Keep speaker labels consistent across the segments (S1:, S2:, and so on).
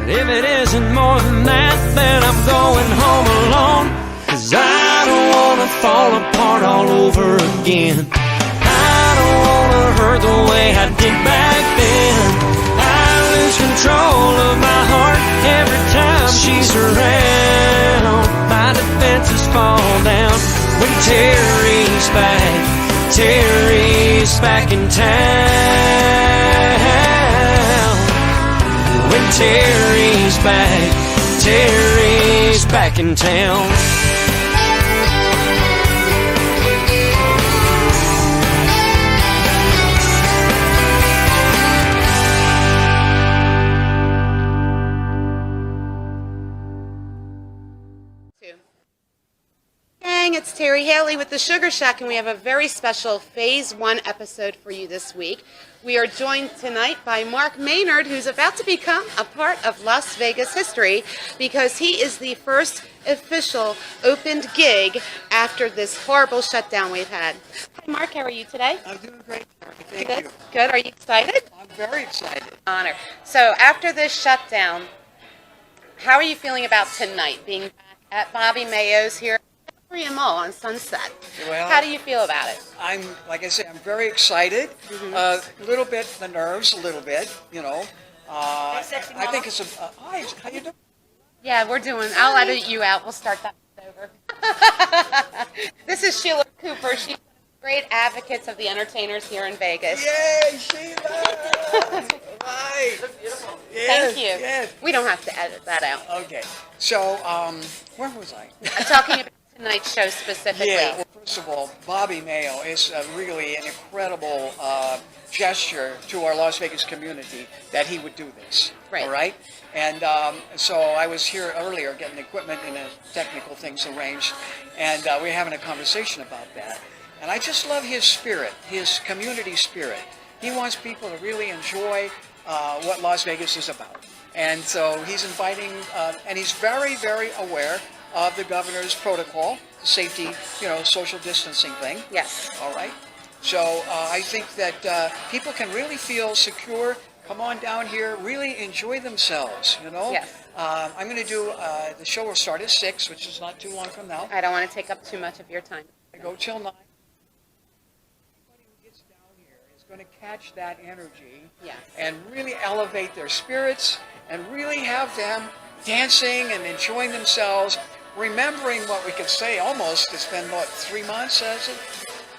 S1: If it isn't more than that, then I'm going home alone. 'Cause I don't wanna fall apart all over again. I don't wanna hurt the way I did back then. I lose control of my heart every time she's around. My defenses fall down when Terry's back in town. When Terry's back in town.
S2: It's Terry Haley with the Sugar Shack, and we have a very special Phase 1 episode for you this week. We are joined tonight by Mark Maynard, who's about to become a part of Las Vegas history because he is the first official opened gig after this horrible shutdown we've had. Hi, Mark. How are you today?
S3: I'm doing great, Terry. Thank you.
S2: Good. Are you excited?
S3: I'm very excited.
S2: Honor. So after this shutdown, how are you feeling about tonight, being back at Bobby Mayo's here Mall on Sunset?
S3: Well,
S2: how do you feel about it?
S3: Like I say, I'm very excited. A little bit, the nerves, a little bit, you know. I think it's hi, how you doing?
S2: Yeah, we're doing. I'll edit you out. We'll start that over. This is Sheila Cooper. She's one of the great advocates of the entertainers here in Vegas.
S3: Yay, Sheila! Right. Yes,
S2: Thank you.
S3: Yes.
S2: We don't have to edit that out.
S3: Okay. So, where was I?
S2: I'm talking about tonight's show specifically.
S3: Yeah, well, first of all, Bobby Mayo is really an incredible gesture to our Las Vegas community that he would do this.
S2: Right.
S3: All right? And so I was here earlier getting equipment and technical things arranged, and we were having a conversation about that. And I just love his spirit, his community spirit. He wants people to really enjoy what Las Vegas is about. And so he's inviting, and he's very, very aware of the governor's protocol, the safety, social distancing thing.
S2: Yes.
S3: All right. So I think that people can really feel secure. Come on down here, really enjoy themselves,
S2: Yes.
S3: I'm going to do, the show will start at 6, which is not too long from now.
S2: I don't want to take up too much of your time.
S3: I go till 9. Anybody who gets down here is going to catch that energy.
S2: Yes.
S3: And really elevate their spirits and really have them dancing and enjoying themselves. Remembering what we could say almost, it's been, 3 months, has it?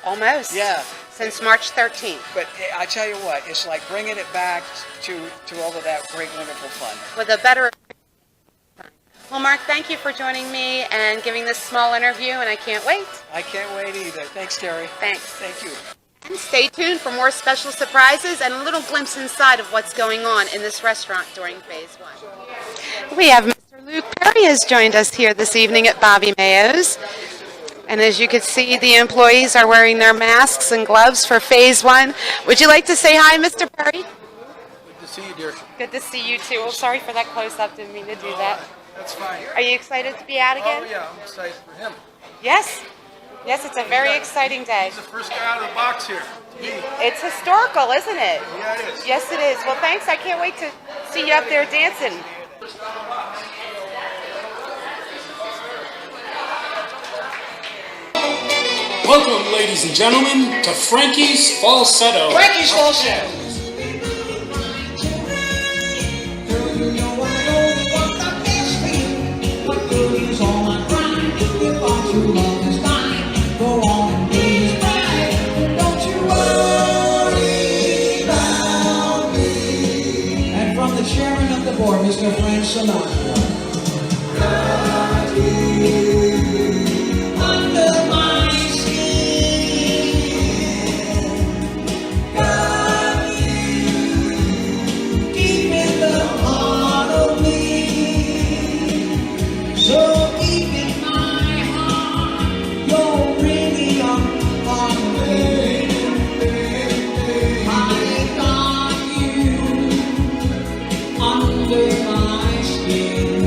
S2: Almost.
S3: Yeah.
S2: Since March 13th.
S3: But I tell you what, it's like bringing it back to all of that great, wonderful fun.
S2: With a better time. Well, Mark, thank you for joining me and giving this small interview, and I can't wait.
S3: I can't wait either. Thanks, Terry.
S2: Thanks.
S3: Thank you.
S2: And stay tuned for more special surprises and a little glimpse inside of what's going on in this restaurant during Phase 1. We have Mr. Luke Perry has joined us here this evening at Bobby Mayo's. And as you can see, the employees are wearing their masks and gloves for Phase 1. Would you like to say hi, Mr. Perry?
S4: Good to see you, dear.
S2: Good to see you, too. Oh, sorry for that close-up. Didn't mean to do that.
S4: That's fine.
S2: Are you excited to be out again?
S4: Oh, yeah, I'm excited for him.
S2: Yes. Yes, it's a very exciting day.
S4: He's the first guy out of the box here.
S2: It's historical, isn't it?
S4: Yeah, it is.
S2: Yes, it is. Well, thanks. I can't wait to see you up there dancing.
S5: Welcome, ladies and gentlemen, to Frankie's Falsetto.
S3: Frankie's Falsetto.
S6: And from the chairman of the board, Mr. Frank Sinatra. Under my skin, got you deep in the heart of me. So deep in my heart, you're really on me. I got you under my skin.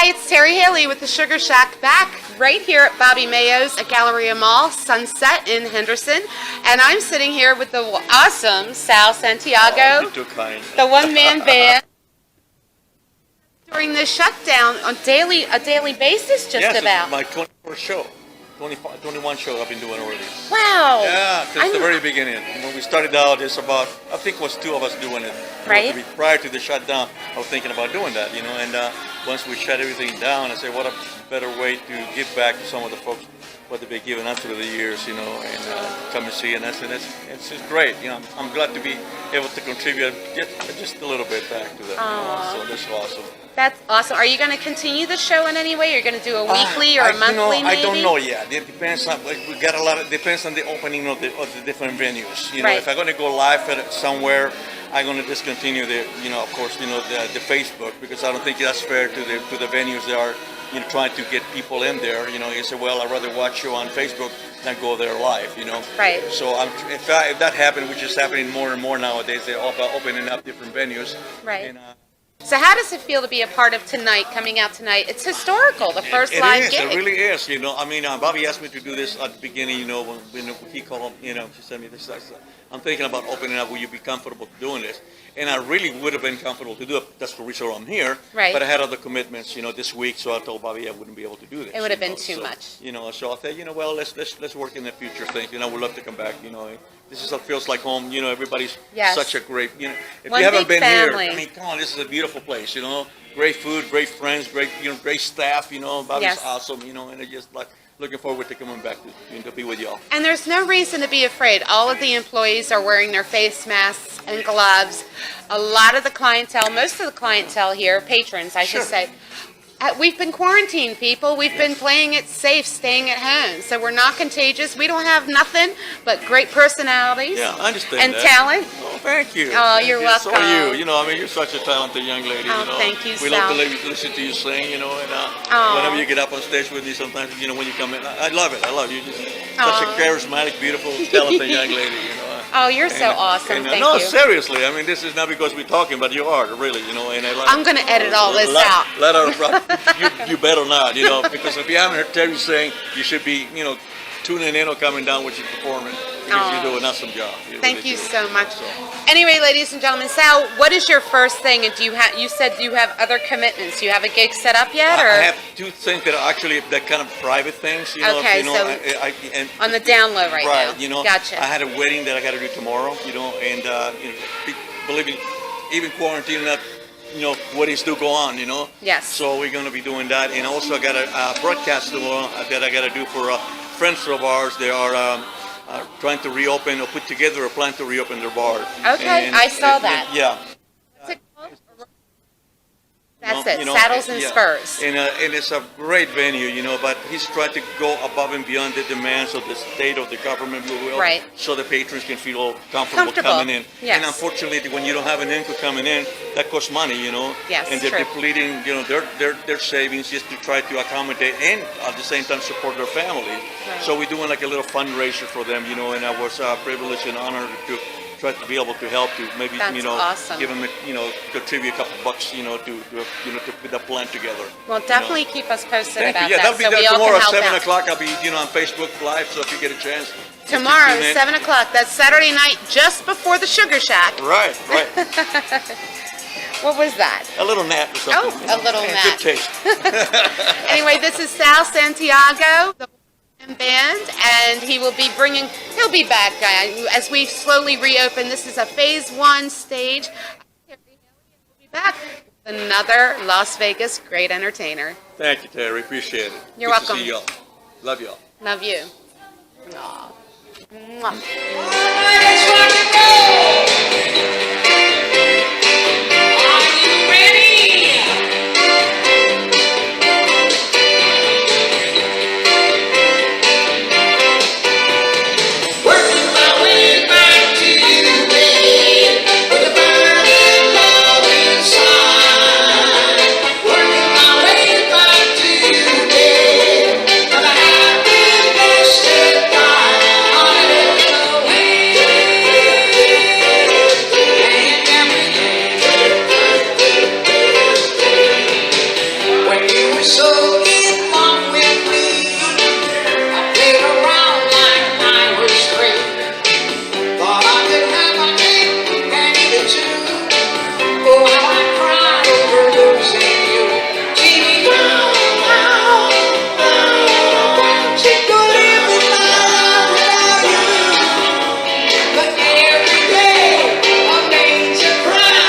S2: Hi, it's Terry Haley with the Sugar Shack, back right here at Bobby Mayo's at Galleria Mall, Sunset in Henderson. And I'm sitting here with the awesome Sal Santiago,
S7: You're too kind.
S2: the one-man band. During this shutdown on a daily basis, just
S7: Yes,
S2: about.
S7: it's my 21st show. 21 show I've been doing already.
S2: Wow.
S7: Yeah, since
S2: I'm-
S7: the very beginning. When we started out, it's about, I think it was two of us doing it.
S2: Right.
S7: Prior to the shutdown, I was thinking about doing that, and once we shut everything down, I said, what a better way to give back to some of the folks what they've been giving us through the years, and come and see, and it's just great. I'm glad to be able to contribute just a little bit back to that. So that's awesome.
S2: That's awesome. Are you going to continue the show in any way? You're going to do a weekly or a monthly, maybe?
S7: I don't know yet. It depends on, we got a lot of, depends on the opening of the different venues.
S2: Right.
S7: If I'm going to go live at somewhere, I'm going to discontinue the Facebook, because I don't think that's fair to the venues that are, trying to get people in there. You say, well, I'd rather watch you on Facebook than go there live,
S2: Right.
S7: So if that happened, which is happening more and more nowadays, they're opening up different venues.
S2: Right.
S7: And,
S2: So how does it feel to be a part of tonight, coming out tonight? It's historical, the first
S7: It
S2: live
S7: is.
S2: gig.
S7: It really is. Bobby asked me to do this at the beginning. When he called, she sent me this. I'm thinking about opening up. Will you be comfortable doing this? And I really would have been comfortable to do it. That's the reason I'm here.
S2: Right.
S7: But I had other commitments, this week. So I told Bobby I wouldn't be able to do this.
S2: It would have been too much.
S7: So I thought, well, let's work in the future things. We'd love to come back. This is what feels like home. Everybody's
S2: Yes.
S7: such a great. If
S2: One
S7: you haven't
S2: big
S7: been
S2: family.
S7: here, come on, this is a beautiful place. Great food, great friends, great staff. Bobby's
S2: Yes.
S7: awesome. And I just looking forward to coming back to be with y'all.
S2: And there's no reason to be afraid. All of the employees are wearing their face masks and gloves. A lot of the clientele, most of the clientele here, patrons, I should
S7: Sure.
S2: say, we've been quarantined, people. We've been playing it safe, staying at home. So we're not contagious. We don't have nothing but great personalities
S7: Yeah, I understand
S2: and
S7: that.
S2: talent.
S7: Oh, thank you.
S2: Oh,
S7: Thank
S2: you're
S7: you. So are
S2: welcome.
S7: you. You're such a talented young lady.
S2: Oh, thank you,
S7: We love
S2: Sal.
S7: to listen to you sing. And
S2: Oh.
S7: whenever you get up on stage with me, sometimes when you come in, I love it. I love you. Just such a
S2: Oh.
S7: charismatic, beautiful, talented young lady.
S2: Oh, you're so awesome. Thank
S7: no,
S2: you.
S7: seriously. This is not because we're talking, but you are really. And I love.
S2: I'm going to edit all this out.
S7: You better not. Because if you haven't heard Terry sing, you should be tuning in or coming down with your performing, because you're doing an awesome job.
S2: Thank you so much. Anyway, ladies and gentlemen, Sal, what is your first thing? And you said you have other commitments. Do you have a gig set up yet, or
S7: I have two things that are actually that kind of private things.
S2: Okay, so
S7: and
S2: on the down low right now? Gotcha.
S7: I had a wedding that I got to do tomorrow. And believe me, even quarantine, that weddings do go on.
S2: Yes.
S7: So we're going to be doing that, and also I got a broadcast tomorrow that I got to do for friends of ours. They are trying to reopen or put together a plan to reopen their bar.
S2: Okay, I saw that.
S7: Yeah.
S2: What's it called? That's it, Saddles and Spurs.
S7: And it's a great venue, but he's trying to go above and beyond the demands of the state, of the government, if you will,
S2: Right.
S7: so the patrons can feel comfortable coming in.
S2: Yes.
S7: And unfortunately, when you don't have an income coming in, that costs money,
S2: Yes,
S7: and they're
S2: true.
S7: depleting, their savings just to try to accommodate and at the same time support their families.
S2: Right.
S7: So we're doing like a little fundraiser for them, and I was privileged and honored to try to be able to help to maybe
S2: That's awesome.
S7: give them contribute a couple bucks to put that plan together.
S2: Well, definitely keep us posted
S7: Thank
S2: about
S7: you. Yeah,
S2: that,
S7: that'll be
S2: so
S7: there
S2: we all
S7: tomorrow
S2: can
S7: at
S2: help
S7: 7
S2: out.
S7: o'clock. I'll be on Facebook Live, so if you get a chance. just to
S2: Tomorrow,
S7: tune in.
S2: 7 o'clock. That's Saturday night, just before the Sugar Shack.
S7: Right.
S2: What was that?
S7: A little nap or something.
S2: Oh, a little
S7: Yeah,
S2: nap.
S7: Good taste.
S2: Anyway, this is Sal Santiago, the band, and he'll be back as we slowly reopen. This is a phase 1 stage. We'll be back with another Las Vegas great entertainer.
S7: Thank you, Terry. Appreciate it.
S2: You're
S7: Good to
S2: welcome.
S7: see y'all. Love y'all.
S2: Love you. Aw. Mwah.
S6: Working my way back to you, babe, with a burning love inside. Working my way back to you, babe, but I have been blessed by on a little way. So get on with me. I played around like I was straight. Thought I could have my cake and eat it too. Oh, how I cried over losing you. See me down, down, down. She could live with love without you. But every day I made you cry.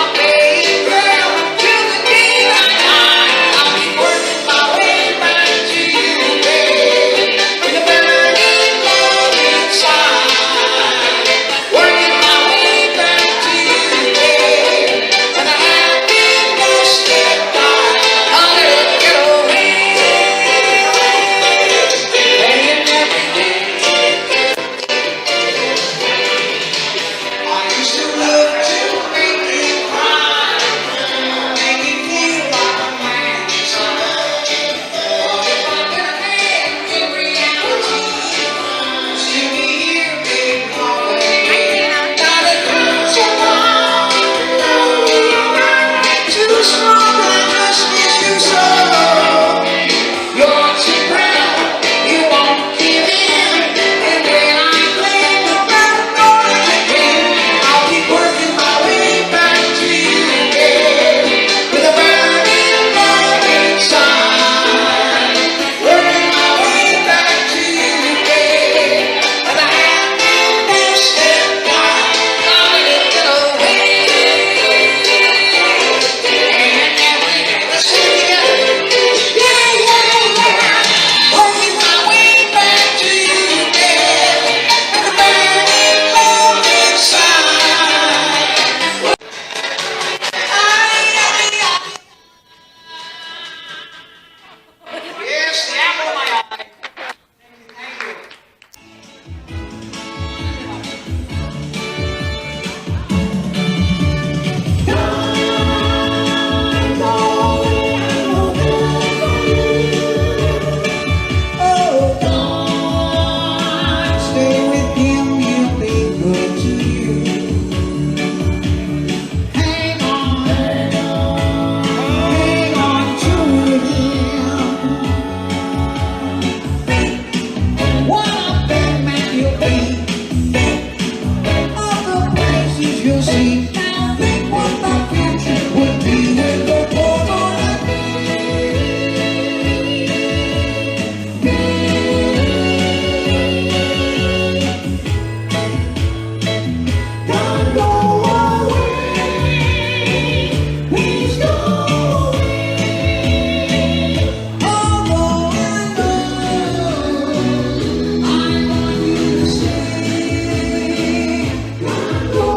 S6: I made you girl till the day I die. I'll be working my way back to you, babe. With a burning love inside. Working my way back to you, babe. And I happiness that died. I'll let it away. Playing every day. I used to love to make you cry, make you feel like a man inside. But if I could have in reality, still be here, big always. Gotta come so long, too strong, I just miss you so. You're too proud, you won't give in. And when I claim the battleground again, I'll keep working my way back to you, babe. With a burning love inside. Working my way back to you, babe. And the happiness that died, I'll let it away. Let's sing together. Yeah, yeah, yeah. Working my way back to you, babe. With a burning love inside. Yes, the apple of my eye. Thank you. Oh, God, stay with him, he'll be good to you. Hang on to him. Think what a bad man you'll be. Think of the places you'll see. Think what the future would be with the poor on Don't go away, please go away. Although I know I want you to stay. Don't go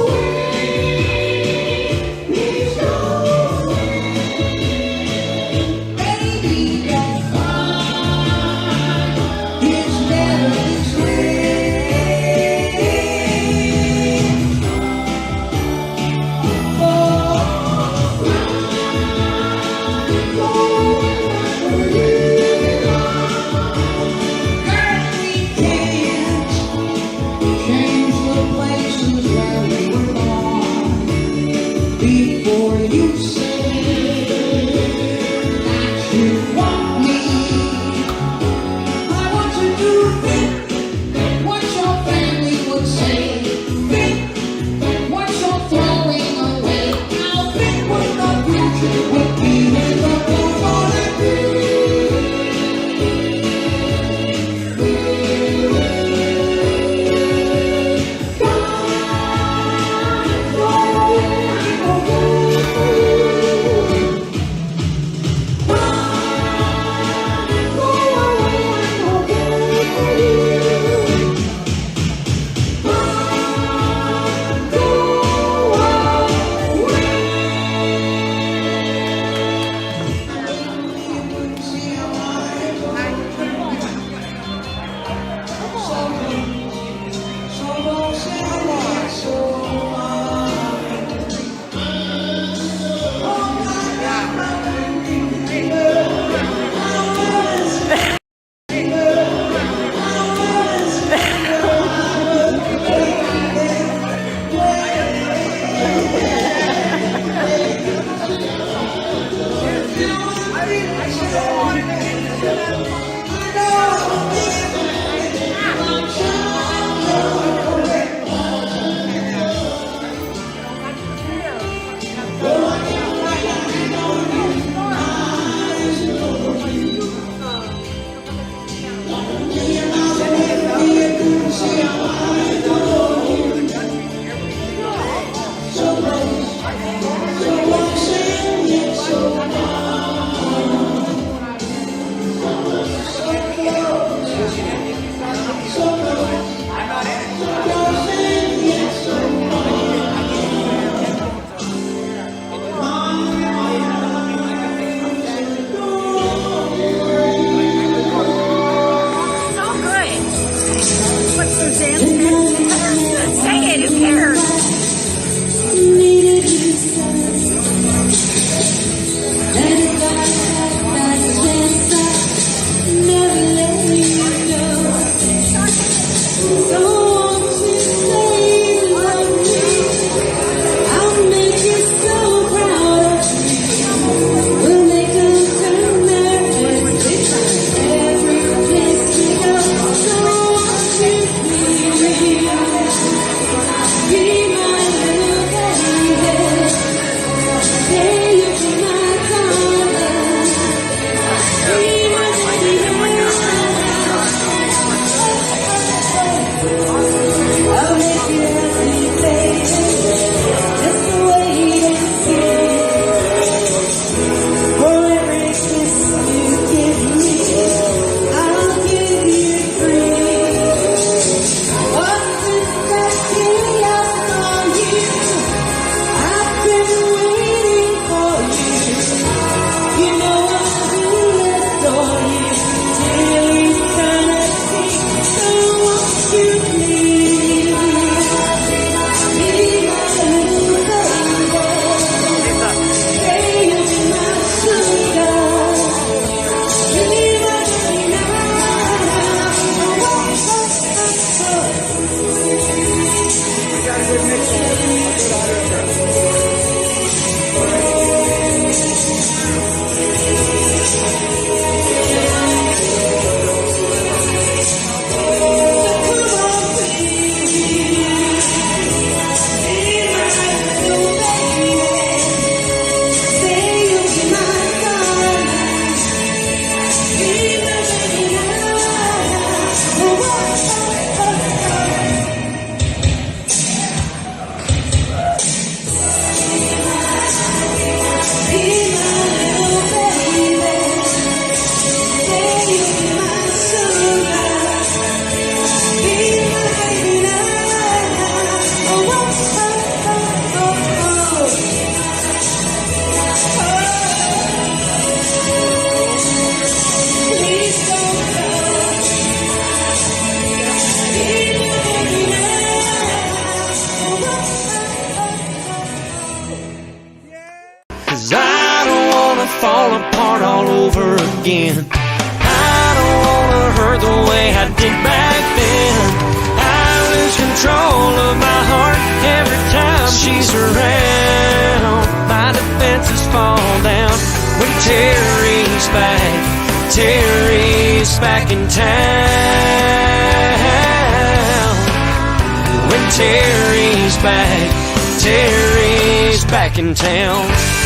S6: away, please go away. Baby, don't cry, it's never this way. Before you say that you want me, I want you to think what your family would say. Think what you're throwing away. Now think what the future would be with the poor.
S1: fall apart all over again. I don't wanna hurt the way I did back then. I lose control of my heart every time she's around. My defenses fall down when Terry's back in town. When Terry's back in town.